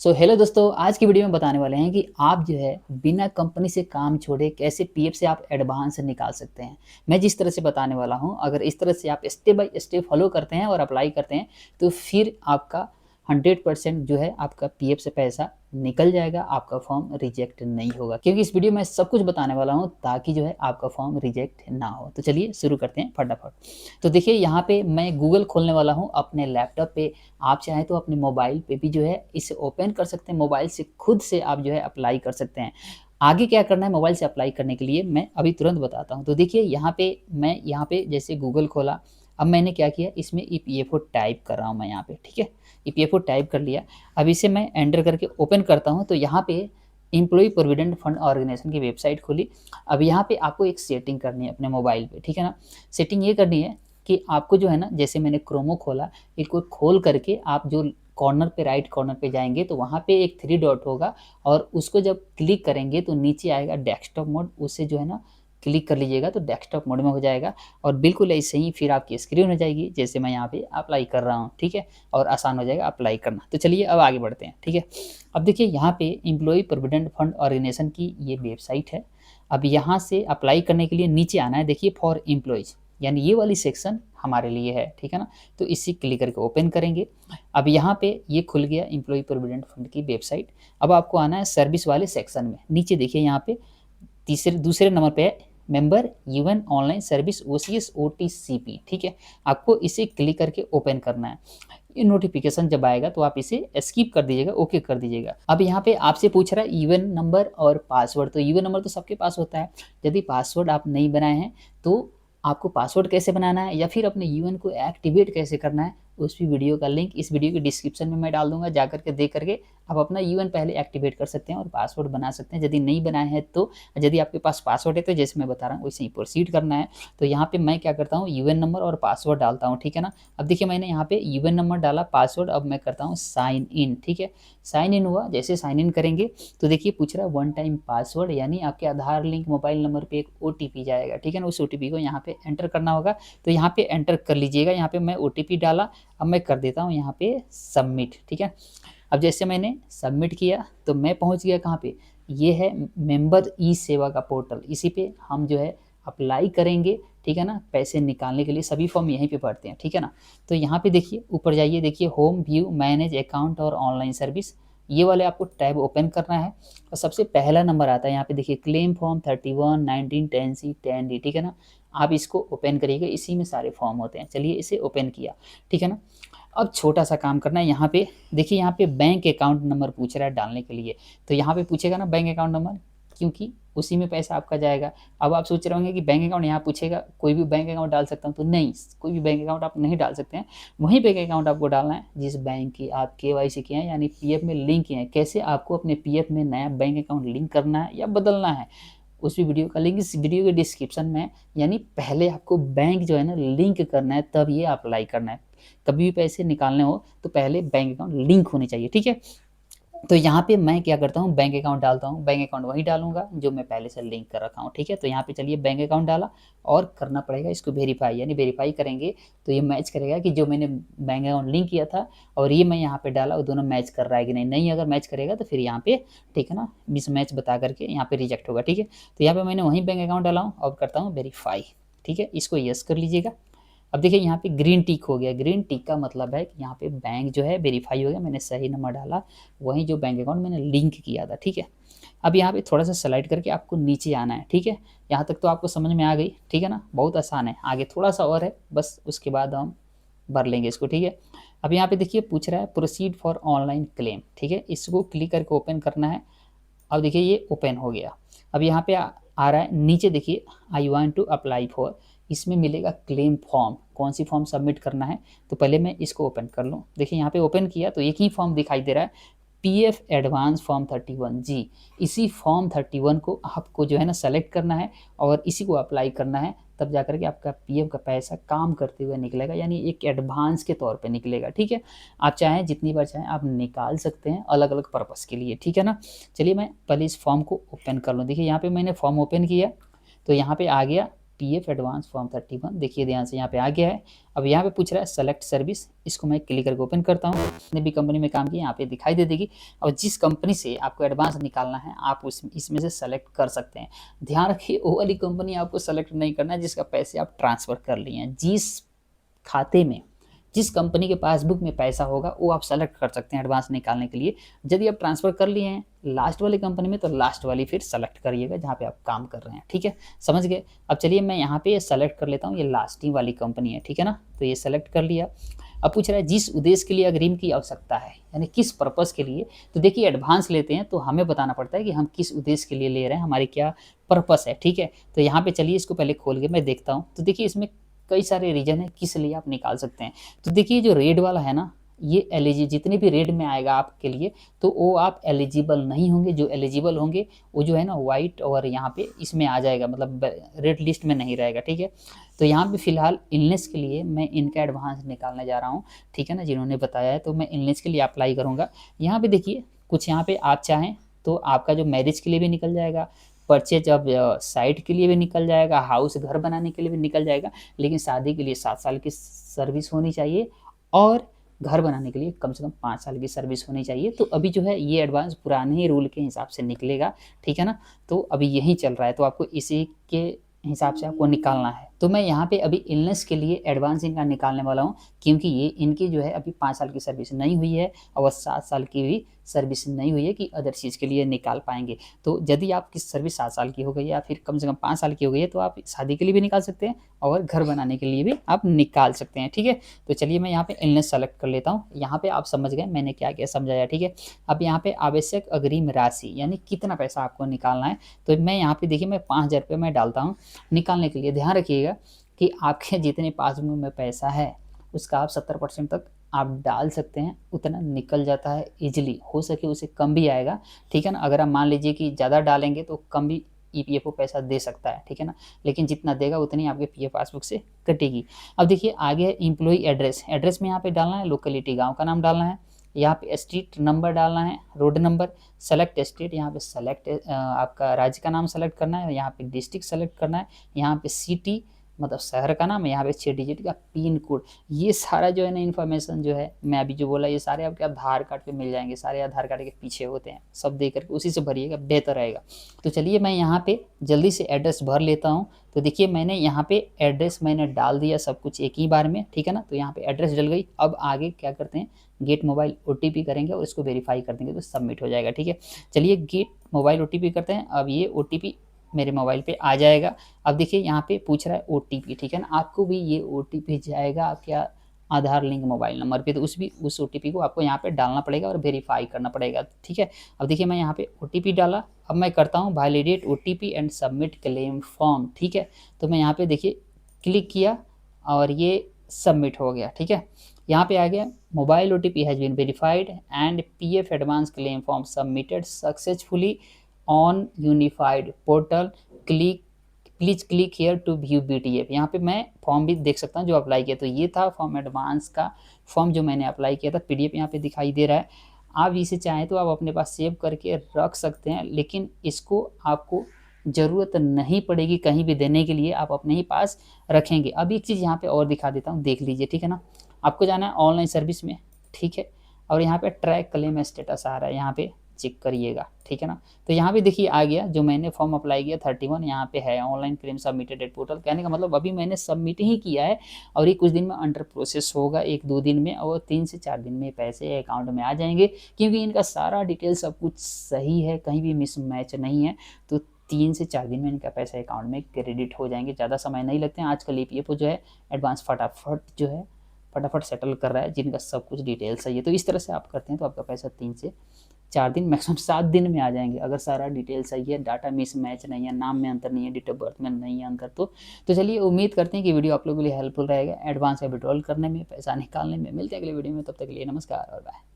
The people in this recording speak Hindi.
हेलो दोस्तों, आज की वीडियो में बताने वाले हैं कि आप जो है बिना कंपनी से काम छोड़े कैसे पीएफ से आप एडवांस निकाल सकते हैं। मैं जिस तरह से बताने वाला हूं, अगर इस तरह से आप स्टेप बाय स्टेप फॉलो करते हैं और अप्लाई करते हैं तो फिर आपका 100% जो है आपका पीएफ से पैसा निकल जाएगा, आपका फॉर्म रिजेक्ट नहीं होगा। क्योंकि इस वीडियो में सब कुछ बताने वाला हूं ताकि जो है आपका फॉर्म रिजेक्ट ना हो। तो चलिए शुरू करते हैं फटाफट। तो देखिए, यहाँ पे मैं गूगल खोलने वाला हूँ अपने लैपटॉप पे। आप चाहें तो अपने मोबाइल पे भी जो है इसे ओपन कर सकते हैं, मोबाइल से खुद से आप जो है अप्लाई कर सकते हैं। आगे क्या करना है मोबाइल से अप्लाई करने के लिए मैं अभी तुरंत बताता हूँ। तो देखिए, यहाँ पे जैसे गूगल खोला, अब मैंने क्या किया, इसमें ईपीएफओ टाइप कर रहा हूँ मैं यहाँ पे, ठीक है। ईपीएफओ टाइप कर लिया। अब इसे मैं एंटर करके ओपन करता हूँ तो यहाँ पे एम्प्लॉय प्रोविडेंट फंड ऑर्गेनाइजेशन की वेबसाइट खोली। अब यहाँ पे आपको एक सेटिंग करनी है अपने मोबाइल पे, ठीक है ना। सेटिंग ये करनी है कि आपको जो है ना, जैसे मैंने क्रोमो खोला, इसको खोल करके आप जो कॉर्नर पे, राइट कॉर्नर पे जाएंगे तो वहाँ पे एक 3 डॉट होगा और उसको जब क्लिक करेंगे तो नीचे आएगा डेस्कटॉप मोड। उससे जो है ना क्लिक कर लीजिएगा तो डेस्कटॉप मोड में हो जाएगा और बिल्कुल ऐसे ही फिर आपकी स्क्रीन हो जाएगी जैसे मैं यहाँ पे अप्लाई कर रहा हूँ, ठीक है। और आसान हो जाएगा अप्लाई करना। तो चलिए अब आगे बढ़ते हैं, ठीक है। अब देखिए, यहाँ पे एम्प्लॉय प्रोविडेंट फंड ऑर्गेनाइजेशन की ये वेबसाइट है। अब यहाँ से अप्लाई करने के लिए नीचे आना है, देखिए फॉर एम्प्लॉयज, यानी ये वाली सेक्शन हमारे लिए है, ठीक है ना। तो इसी क्लिक करके ओपन करेंगे। अब यहाँ पे ये खुल गया एम्प्लॉय प्रोविडेंट फंड की वेबसाइट। अब आपको आना है सर्विस वाले सेक्शन में। नीचे देखिए, यहाँ पे तीसरे दूसरे नंबर पे है member UN online service OCS OTCP, ठीक है। आपको इसे क्लिक करके ओपन करना है। ये नोटिफिकेशन जब आएगा तो आप इसे स्किप कर दीजिएगा, ओके कर दीजिएगा। अब यहाँ पे आपसे पूछ रहा है यूएन नंबर और पासवर्ड। तो यूएन नंबर तो सबके पास होता है। यदि पासवर्ड आप नहीं बनाए हैं तो आपको पासवर्ड कैसे बनाना है या फिर अपने यूएन को एक्टिवेट कैसे करना है, उस भी वीडियो का लिंक इस वीडियो के डिस्क्रिप्शन में मैं डाल दूंगा। जा करके देख करके आप अपना यूएन पहले एक्टिवेट कर सकते हैं और पासवर्ड बना सकते हैं। यदि नहीं बनाए हैं तो, यदि आपके पास पासवर्ड है तो जैसे मैं बता रहा हूँ वैसे ही प्रोसीड करना है। तो यहाँ पे मैं क्या करता हूँ, यूएन नंबर और पासवर्ड डालता हूँ, ठीक है ना। अब देखिए, मैंने यहाँ पे यूएन नंबर डाला, पासवर्ड, अब मैं करता हूँ साइन इन, ठीक है। साइन इन हुआ। जैसे साइन इन करेंगे तो देखिए पूछ रहा है वन टाइम पासवर्ड, यानी आपके आधार लिंक मोबाइल नंबर पे एक ओटीपी जाएगा, ठीक है ना। उस ओटीपी को यहाँ पे एंटर करना होगा। तो यहाँ पे एंटर कर लीजिएगा। यहाँ पे मैं ओटीपी डाला। अब मैं कर देता हूँ यहाँ पे सबमिट, ठीक है। अब जैसे मैंने सबमिट किया तो मैं पहुँच गया कहाँ पे, ये है मेंबर ई सेवा का पोर्टल। इसी पे हम जो है अप्लाई करेंगे, ठीक है ना। पैसे निकालने के लिए सभी फॉर्म यहीं पे भरते हैं, ठीक है ना। तो यहाँ पे देखिए ऊपर जाइए, देखिए होम व्यू मैनेज अकाउंट और ऑनलाइन सर्विस, ये वाले आपको टैब ओपन करना है। और सबसे पहला नंबर आता है यहाँ पे, देखिए क्लेम फॉर्म 31 19 10C 10D, ठीक है ना। आप इसको ओपन करिएगा, इसी में सारे फॉर्म होते हैं। चलिए इसे ओपन किया, ठीक है ना। अब छोटा सा काम करना है, यहाँ पे देखिए, यहाँ पे बैंक अकाउंट नंबर पूछ रहा है डालने के लिए। तो यहाँ पे पूछेगा ना बैंक अकाउंट नंबर, क्योंकि उसी में पैसा आपका जाएगा। अब आप सोच रहे होंगे कि बैंक अकाउंट यहाँ पूछेगा, कोई भी बैंक अकाउंट डाल सकता हूँ, तो नहीं, कोई भी बैंक अकाउंट आप नहीं डाल सकते हैं। वही बैंक अकाउंट आपको डालना है जिस बैंक की आप केवाईसी किए हैं, यानी पीएफ में लिंक किए हैं। कैसे आपको अपने पीएफ में नया बैंक अकाउंट लिंक करना है या बदलना है, उस भी वीडियो का लिंक इस वीडियो के डिस्क्रिप्शन में। यानी पहले आपको बैंक जो है ना लिंक करना है, तब ये अप्लाई करना है। कभी भी पैसे निकालने हो तो पहले बैंक अकाउंट लिंक होने चाहिए, ठीक है। तो यहाँ पे मैं क्या करता हूँ, बैंक अकाउंट डालता हूँ। बैंक अकाउंट वही डालूंगा जो मैं पहले से लिंक कर रखा हूँ, ठीक है। तो यहाँ पे चलिए बैंक अकाउंट डाला और करना पड़ेगा इसको वेरीफाई, यानी वेरीफाई करेंगे तो ये मैच करेगा कि जो मैंने बैंक अकाउंट लिंक किया था और ये मैं यहाँ पे डाला, वो दोनों मैच कर रहा है कि नहीं। नहीं अगर मैच करेगा तो फिर यहाँ पे, ठीक है ना, मिस मैच बता करके यहाँ पे रिजेक्ट होगा, ठीक है। तो यहाँ पे मैंने वही बैंक अकाउंट डाला हूँ और करता हूँ वेरीफाई, ठीक है। इसको यस कर लीजिएगा। अब देखिए यहाँ पे ग्रीन टिक हो गया। ग्रीन टिक का मतलब है कि यहाँ पे बैंक जो है वेरीफाई हो गया, मैंने सही नंबर डाला, वही जो बैंक अकाउंट मैंने लिंक किया था, ठीक है। अब यहाँ पे थोड़ा सा स्लाइड करके आपको नीचे आना है, ठीक है। यहाँ तक तो आपको समझ में आ गई, ठीक है ना, बहुत आसान है। आगे थोड़ा सा और है, बस उसके बाद हम भर लेंगे इसको, ठीक है। अब यहाँ पे देखिए पूछ रहा है प्रोसीड फॉर ऑनलाइन क्लेम, ठीक है। इसको क्लिक करके ओपन करना है। अब देखिए ये ओपन हो गया। अब यहाँ पे आ रहा है नीचे, देखिए I want to apply for, इसमें मिलेगा क्लेम फॉर्म, कौन सी फॉर्म सबमिट करना है। तो पहले मैं इसको ओपन कर लूँ। देखिए यहाँ पे ओपन किया तो एक ही फॉर्म दिखाई दे रहा है, पीएफ एडवांस फॉर्म 31 जी। इसी फॉर्म 31 को आपको जो है ना सेलेक्ट करना है और इसी को अप्लाई करना है, तब जाकर के आपका पीएफ का पैसा काम करते हुए निकलेगा, यानी एक एडवांस के तौर पे निकलेगा, ठीक है। आप चाहें जितनी बार चाहें आप निकाल सकते हैं अलग अलग पर्पज़ के लिए, ठीक है ना। चलिए मैं पहले इस फॉर्म को ओपन कर लूँ। देखिए यहाँ पे मैंने फॉर्म ओपन किया तो यहाँ पे आ गया पीएफ एडवांस फॉर्म 31 देखिए ध्यान से यहाँ पे आ गया है। अब यहाँ पे पूछ रहा है सेलेक्ट सर्विस, इसको मैं क्लिक करके ओपन करता हूँ। जितने भी कंपनी में काम किया यहाँ पे दिखाई दे देगी। और जिस कंपनी से आपको एडवांस निकालना है आप इसमें से सेलेक्ट कर सकते हैं। ध्यान रखिए वो वाली कंपनी आपको सेलेक्ट नहीं करना है जिसका पैसे आप ट्रांसफ़र कर लिए हैं। जिस खाते में, जिस कंपनी के पासबुक में पैसा होगा वो आप सेलेक्ट कर सकते हैं एडवांस निकालने के लिए। यदि आप ट्रांसफ़र कर लिए हैं लास्ट वाली कंपनी में तो लास्ट वाली फिर सेलेक्ट करिएगा जहाँ पे आप काम कर रहे हैं, ठीक है, समझ गए। अब चलिए मैं यहाँ पे सेलेक्ट कर लेता हूँ, ये लास्ट ही वाली कंपनी है, ठीक है ना, तो ये सेलेक्ट कर लिया। अब पूछ रहा है जिस उद्देश्य के लिए अग्रिम की आवश्यकता है, यानी किस पर्पज़ के लिए। तो देखिए एडवांस लेते हैं तो हमें बताना पड़ता है कि हम किस उद्देश्य के लिए ले रहे हैं, हमारी क्या पर्पज़ है, ठीक है। तो यहाँ पे चलिए इसको पहले खोल के मैं देखता हूँ। तो देखिए इसमें कई सारे रीज़न है किस लिए आप निकाल सकते हैं। तो देखिए जो रेड वाला है ना, ये एलिजिबल जितने भी रेड में आएगा आपके लिए तो वो आप एलिजिबल नहीं होंगे। जो एलिजिबल होंगे वो जो है ना वाइट और यहाँ पे इसमें आ जाएगा, मतलब रेड लिस्ट में नहीं रहेगा, ठीक है। तो यहाँ पे फिलहाल इलनेस के लिए मैं इनका एडवांस निकालने जा रहा हूँ, ठीक है ना, जिन्होंने बताया है। तो मैं इलनेस के लिए अप्लाई करूँगा। यहाँ पे देखिए कुछ यहाँ पे आप चाहें तो आपका जो मैरिज के लिए भी निकल जाएगा, परचेज ऑफ साइट के लिए भी निकल जाएगा, हाउस घर बनाने के लिए भी निकल जाएगा। लेकिन शादी के लिए 7 साल की सर्विस होनी चाहिए और घर बनाने के लिए कम से कम 5 साल की सर्विस होनी चाहिए। तो अभी जो है ये एडवांस पुराने ही रूल के हिसाब से निकलेगा, ठीक है ना। तो अभी यही चल रहा है तो आपको इसी के हिसाब से आपको निकालना है। तो मैं यहाँ पे अभी इलनेस के लिए एडवांस इनका निकालने वाला हूँ क्योंकि ये इनकी जो है अभी 5 साल की सर्विस नहीं हुई है और 7 साल की भी सर्विस नहीं हुई है कि अदर चीज़ के लिए निकाल पाएंगे। तो यदि आपकी सर्विस 7 साल की हो गई या फिर कम से कम 5 साल की हो गई है तो आप शादी के लिए भी निकाल सकते हैं और घर बनाने के लिए भी आप निकाल सकते हैं, ठीक है। तो चलिए मैं यहाँ पे इलनेस सेलेक्ट कर लेता हूँ। यहाँ पे आप समझ गए मैंने क्या क्या समझाया, ठीक है। अब यहाँ पे आवश्यक अग्रिम राशि यानी कितना पैसा आपको निकालना है। तो मैं यहाँ पे देखिए मैं 5,000 रुपये मैं डालता हूँ निकालने के लिए। ध्यान रखिएगा कि आपके जितने पासबुक में पैसा है उसका आप 70% तक आप डाल सकते हैं, उतना निकल जाता है ईजिली। हो सके उसे कम भी आएगा, ठीक है ना। अगर आप मान लीजिए कि ज़्यादा डालेंगे तो कम भी ईपीएफओ पैसा दे सकता है, ठीक है ना। लेकिन जितना देगा उतनी आपके पीएफ पासबुक से कटेगी। अब देखिए आगे है एम्प्लॉई एड्रेस। एड्रेस में यहाँ पे डालना है लोकेलिटी, गाँव का नाम डालना है। यहाँ पे स्ट्रीट नंबर डालना है, रोड नंबर। सेलेक्ट स्टेट, यहाँ पे सेलेक्ट आपका राज्य का नाम सेलेक्ट करना है। यहाँ पे डिस्ट्रिक्ट सेलेक्ट करना है। यहाँ पे सिटी मतलब शहर का नाम है। यहाँ पे 6 डिजिट का पिन कोड। ये सारा जो है ना इन्फॉर्मेशन जो है मैं अभी जो बोला ये सारे आपके आधार कार्ड पे मिल जाएंगे। सारे आधार कार्ड के पीछे होते हैं, सब दे करके उसी से भरिएगा, बेहतर रहेगा। तो चलिए मैं यहाँ पे जल्दी से एड्रेस भर लेता हूँ। तो देखिए मैंने यहाँ पे एड्रेस मैंने डाल दिया सब कुछ एक ही बार में, ठीक है ना। तो यहाँ पे एड्रेस डल गई। अब आगे क्या करते हैं, गेट मोबाइल ओटीपी करेंगे और इसको वेरीफाई कर देंगे तो सबमिट हो जाएगा, ठीक है। चलिए गेट मोबाइल ओटीपी करते हैं। अब ये ओटीपी मेरे मोबाइल पे आ जाएगा। अब देखिए यहाँ पे पूछ रहा है ओटीपी, ठीक है ना। आपको भी ये ओटीपी जाएगा आपके आधार लिंक मोबाइल नंबर पे, तो उस ओटीपी को आपको यहाँ पे डालना पड़ेगा और वेरीफाई करना पड़ेगा, ठीक है। अब देखिए मैं यहाँ पे ओटीपी डाला। अब मैं करता हूँ validate OTP and submit claim form, ठीक है। तो मैं यहाँ पे देखिए क्लिक किया और ये सबमिट हो गया, ठीक है। यहाँ पे आ गया mobile OTP has been verified and PF advance claim form submitted successfully on unified portal. Please click here to view BTF. यहाँ पे मैं फॉर्म भी देख सकता हूँ जो अप्लाई किया। तो ये था फॉर्म एडवांस का फॉर्म जो मैंने अप्लाई किया था। पीडीएफ यहाँ पे दिखाई दे रहा है। आप इसे चाहें तो आप अपने पास सेव करके रख सकते हैं, लेकिन इसको आपको ज़रूरत नहीं पड़ेगी कहीं भी देने के लिए, आप अपने ही पास रखेंगे। अब एक चीज़ यहाँ पे और दिखा देता हूँ, देख लीजिए, ठीक है ना। आपको जाना है ऑनलाइन सर्विस में, ठीक है। और यहाँ पे ट्रैक क्लेम स्टेटस आ रहा है, यहाँ पे चेक करिएगा, ठीक है ना। तो यहाँ पे देखिए आ गया जो मैंने फॉर्म अप्लाई किया 31 यहाँ पे है online claim submitted at portal. कहने का मतलब अभी मैंने सबमिट ही किया है और ये कुछ दिन में अंडर प्रोसेस होगा, 1-2 दिन में, और 3 से 4 दिन में पैसे अकाउंट में आ जाएंगे क्योंकि इनका सारा डिटेल सब कुछ सही है, कहीं भी मिसमैच नहीं है। तो 3 से 4 दिन में इनका पैसा अकाउंट में क्रेडिट हो जाएंगे, ज़्यादा समय नहीं लगते हैं। आजकल ईपीएफओ जो है एडवांस फटाफट सेटल कर रहा है, जिनका सब कुछ डिटेल सही है। तो इस तरह से आप करते हैं तो आपका पैसा 3 से 4 दिन मैक्सिमम 7 दिन में आ जाएंगे, अगर सारा डिटेल सही है, डाटा मिस मैच नहीं है, नाम में अंतर नहीं है, डेट ऑफ बर्थ में नहीं है अंतर। तो चलिए उम्मीद करते हैं कि वीडियो आप लोगों के लिए हेल्पफुल रहेगा एडवांस का विड्रॉल करने में, पैसा निकालने में। मिलते हैं अगले वीडियो में, तब तक के लिए नमस्कार और बाय।